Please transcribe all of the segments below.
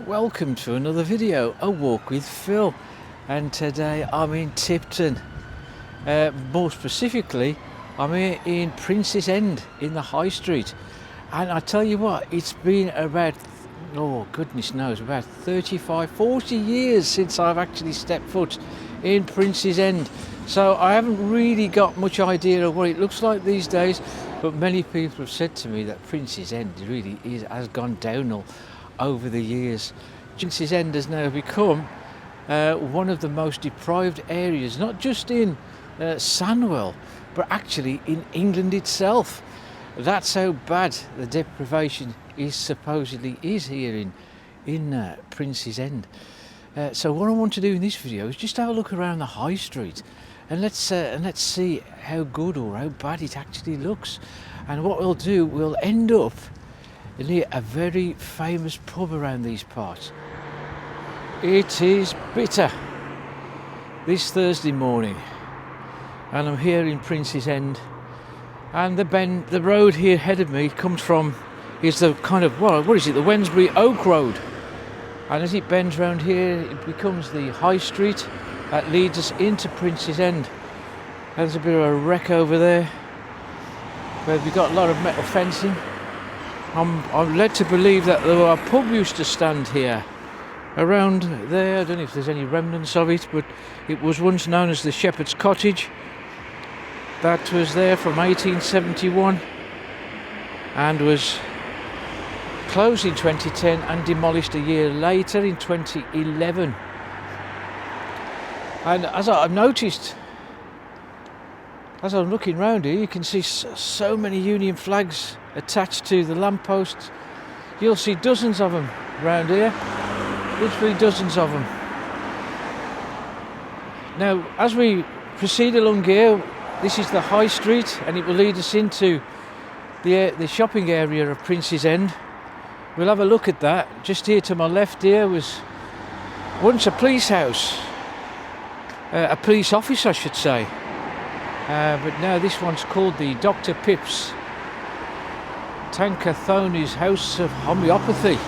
Welcome to another video, A Walk with Phil, and today I'm in Tipton. More specifically, I'm here in Prince's End in the High Street, and I tell you what, it's been about, oh goodness knows, about 40 years since I've actually stepped foot in Prince's End, so I haven't really got much idea of what it looks like these days, but many people have said to me that Prince's End really has gone downhill over the years. Prince's End has now become one of the most deprived areas, not just in Sandwell, but actually in England itself. That's how bad the deprivation supposedly is here in Prince's End. So what I want to do in this video is just have a look around the High Street, and let's see how good or how bad it actually looks. And what we'll do, we'll end up near a very famous pub around these parts. It is bitter this Thursday morning, and I'm here in Prince's End, and the road here ahead of me is the kind of, what is it, the Wednesbury Oak Road, and as it bends round here it becomes the High Street that leads us into Prince's End. There's a bit of a wreck over there where we've got a lot of metal fencing. I'm led to believe that a pub used to stand here around there. I don't know if there's any remnants of it, but it was once known as the Shepherd's Cottage. That was there from 1871 and was closed in 2010 and demolished a year later in 2011. And as I've noticed, as I'm looking round here, you can see so many Union flags attached to the lampposts. You'll see dozens of them around here, literally dozens of them. Now, as we proceed along here, this is the High Street, and it will lead us into the shopping area of Prince's End. We'll have a look at that. Just here to my left here was once a police house, a police office I should say, but now this one's called the Dr. Pips Tankathoni's House of Homeopathy,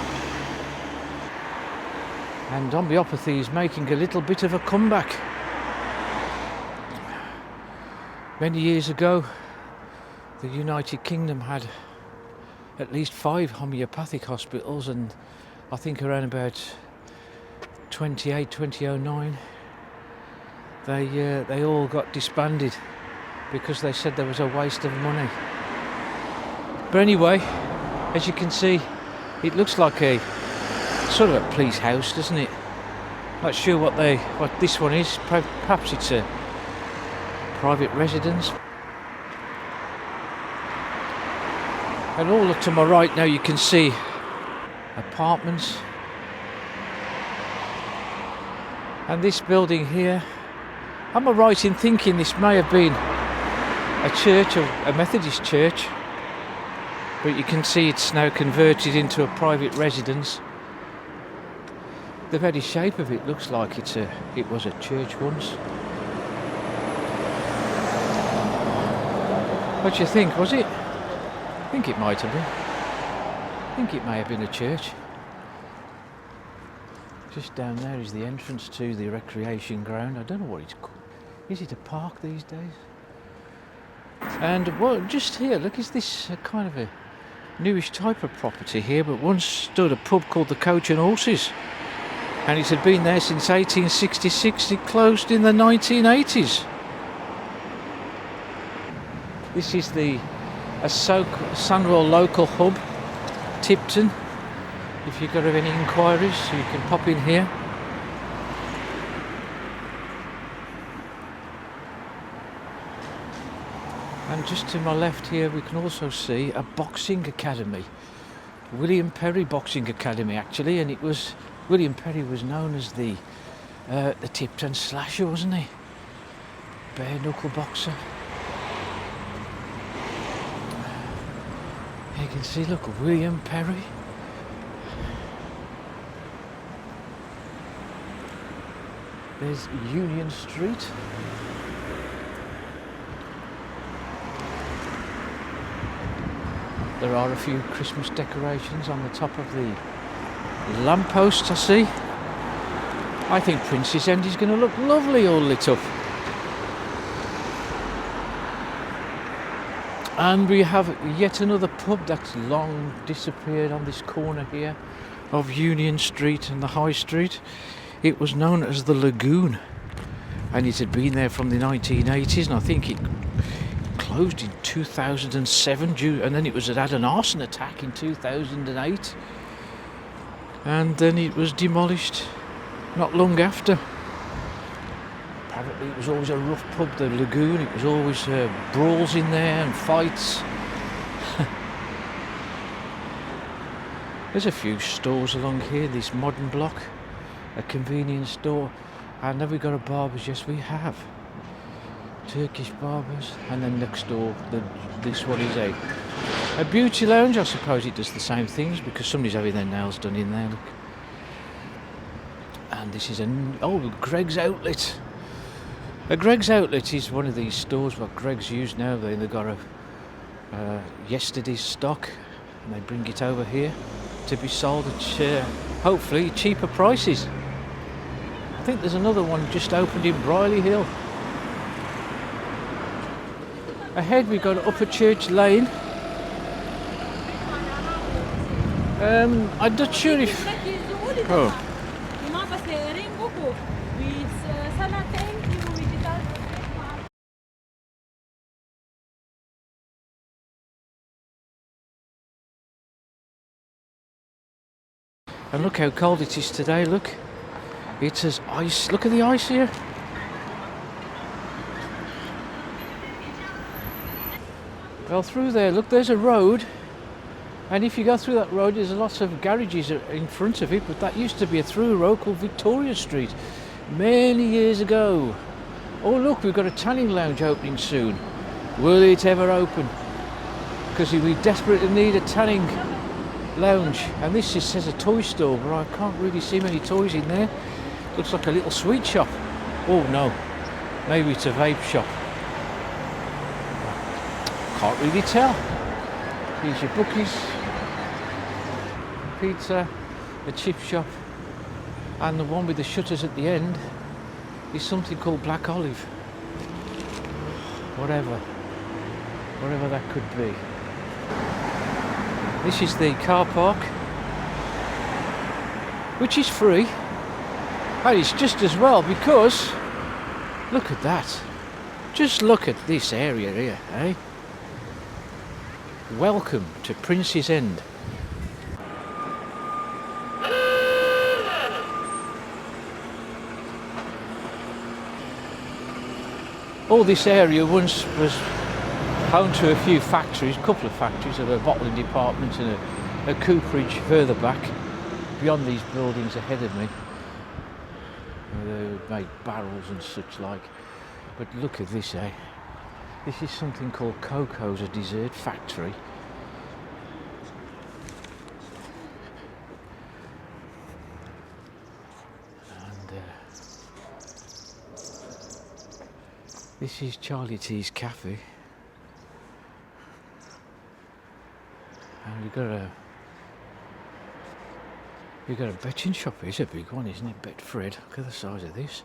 and homeopathy is making a little bit of a comeback. Many years ago, the United Kingdom had at least 5 homeopathic hospitals, and I think around about 2009 they all got disbanded because they said there was a waste of money. But anyway, as you can see, it looks like a sort of a police house, doesn't it? Not sure what this one is. Perhaps it's a private residence. And all to my right now you can see apartments. And this building here, am I right in thinking this may have been a church, or a Methodist church? But you can see it's now converted into a private residence. The very shape of it looks like it was a church once. What do you think? Was it? I think it might have been. I think it may have been a church. Just down there is the entrance to the recreation ground. I don't know what it's called. Is it a park these days? And just here, look, is this kind of a newish type of property here, but once stood a pub called the Coach and Horses, and it had been there since 1866. It closed in the 1980s. This is the Sandwell local hub, Tipton. If you've got any inquiries, you can pop in here. And just to my left here we can also see a boxing academy, William Perry Boxing Academy actually, and William Perry was known as the Tipton Slasher, wasn't he? Bare knuckle boxer. You can see, look, William Perry. There's Union Street. There are a few Christmas decorations on the top of the lampposts I see. I think Princess End is going to look lovely all lit up. And we have yet another pub that's long disappeared on this corner here of Union Street and the High Street. It was known as the Lagoon, and it had been there from the 1980s, and I think it closed in 2007, and then it had an arson attack in 2008, and then it was demolished not long after. Apparently it was always a rough pub, the Lagoon. It was always brawls in there and fights. There's a few stores along here, this modern block, a convenience store, and have we got a barber's? Yes we have. Turkish barbers, and then next door this one is a beauty lounge. I suppose it does the same things because somebody's having their nails done in there, look. And this is Greg's Outlet. A Greg's Outlet is one of these stores what Greg's use now. They've got yesterday's stock and they bring it over here to be sold at hopefully cheaper prices. I think there's another one just opened in Briley Hill. Ahead we've got Upper Church Lane. I'm not sure if... Oh. And look how cold it is today, look. It's as ice. Look at the ice here. Well, through there, look, there's a road. And if you go through that road, there's lots of garages in front of it, but that used to be a through road called Victoria Street many years ago. Oh look, we've got a tanning lounge opening soon. Will it ever open? Because we desperately need a tanning lounge. And this says a toy store, but I can't really see many toys in there. Looks like a little sweet shop. Oh no, maybe it's a vape shop. Can't really tell. Here's your bookies, pizza, a chip shop, and the one with the shutters at the end is something called Black Olive. Whatever that could be. This is the car park, which is free, and it's just as well because look at that. Just look at this area here, eh? Welcome to Princess End. All this area once was home to a few factories, a couple of factories, of a bottling department and a cooperage further back, beyond these buildings ahead of me. They would make barrels and such like. But look at this, eh? This is something called Coco's, a dessert factory. And this is Charlie T's Cafe. And we've got a betting shop. It's a big one, isn't it? Betfred. Look at the size of this.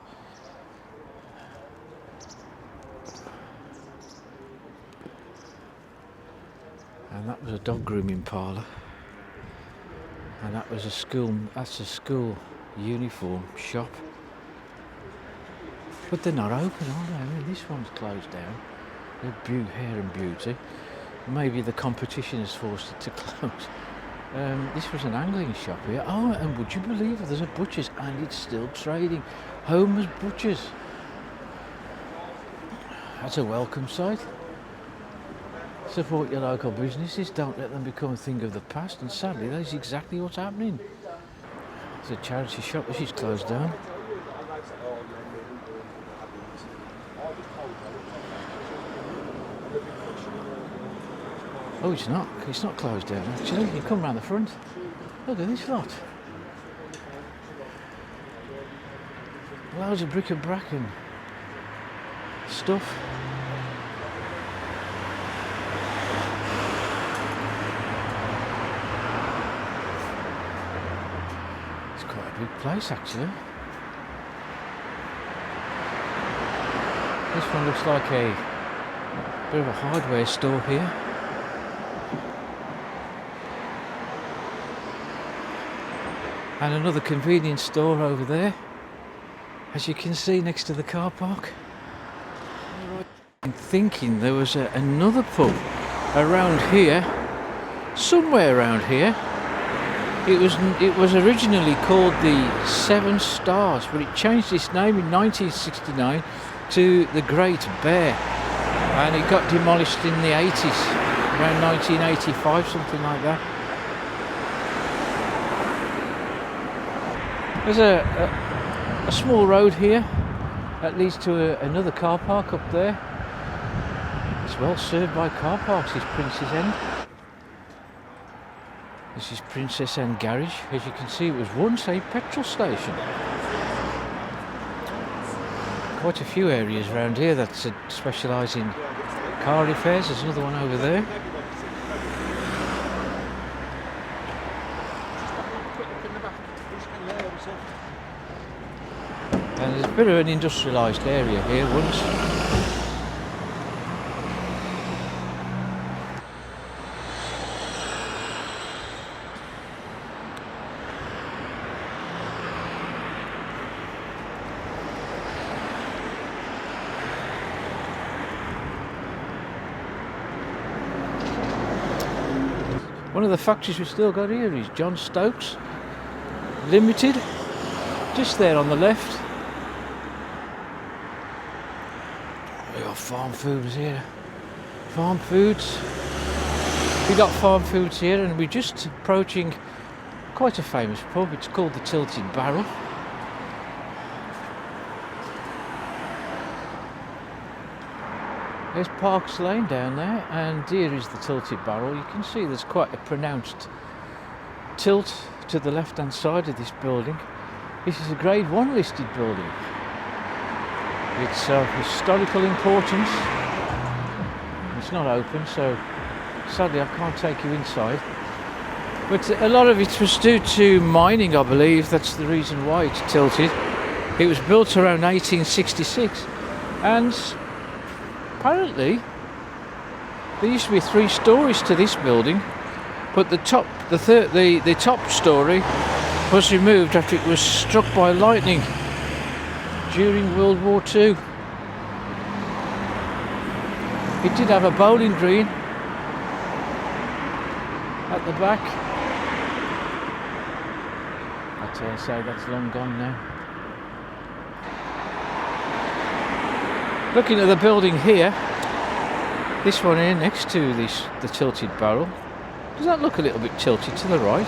And that was a dog grooming parlour, and that was that's a school uniform shop. But they're not open, are they? I mean, this one's closed down. They're Hair and Beauty. Maybe the competition has forced it to close. This was an angling shop here. Oh, and would you believe it? There's a butcher's and it's still trading. Homer's Butchers. That's a welcome sight. Support your local businesses, don't let them become a thing of the past, and sadly that is exactly what's happening. It's a charity shop, which is closed down. Oh, it's not closed down actually. You come round the front, look at this lot. Loads of bric-a-brac and stuff. big place actually. This one looks like a bit of a hardware store here. And another convenience store over there, as you can see next to the car park. I'm thinking there was another pub around here, somewhere around here. It was originally called the Seven Stars, but it changed its name in 1969 to the Great Bear, and it got demolished in the 80s, around 1985, something like that. There's a small road here that leads to another car park up there. It's well served by car parks, this Princess End. This is Princess End Garage. As you can see, it was once a petrol station. Quite a few areas around here that specialise in car repairs. There's another one over there. And there's a bit of an industrialised area here once. One of the factories we've still got here is John Stokes Limited, just there on the left. We got Farm Foods here. Farm Foods. We got Farm Foods here, and we're just approaching quite a famous pub. It's called the Tilted Barrel. There's Parks Lane down there, and here is the Tilted Barrel. You can see there's quite a pronounced tilt to the left hand side of this building. This is a Grade 1 listed building. It's of historical importance. It's not open, so sadly I can't take you inside. But a lot of it was due to mining, I believe. That's the reason why it's tilted. It was built around 1866, and apparently there used to be 3 stories to this building, but the top story was removed after it was struck by lightning during World War II. It did have a bowling green at the back. I dare say that's long gone now. Looking at the building here, this one here next to the Tilted Barrel, does that look a little bit tilted to the right?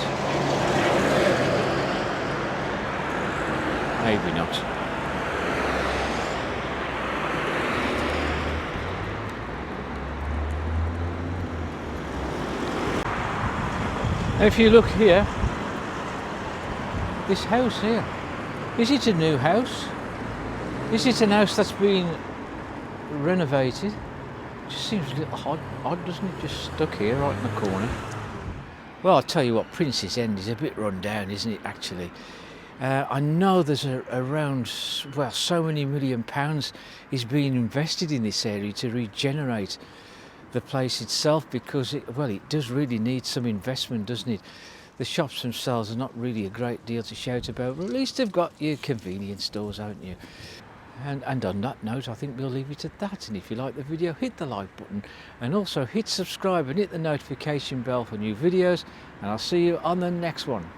Maybe not. If you look here, this house here, is it a new house? Is it an house that's been renovated? Just seems a little odd, doesn't it? Just stuck here right in the corner. Well, I'll tell you what, Princess End is a bit run down, isn't it, actually? I know there's around, well, so many £1 million is being invested in this area to regenerate the place itself, because it does really need some investment, doesn't it? The shops themselves are not really a great deal to shout about, but at least they've got your convenience stores, haven't you? And on that note, I think we'll leave it at that. And if you like the video, hit the like button, and also hit subscribe and hit the notification bell for new videos, and I'll see you on the next one.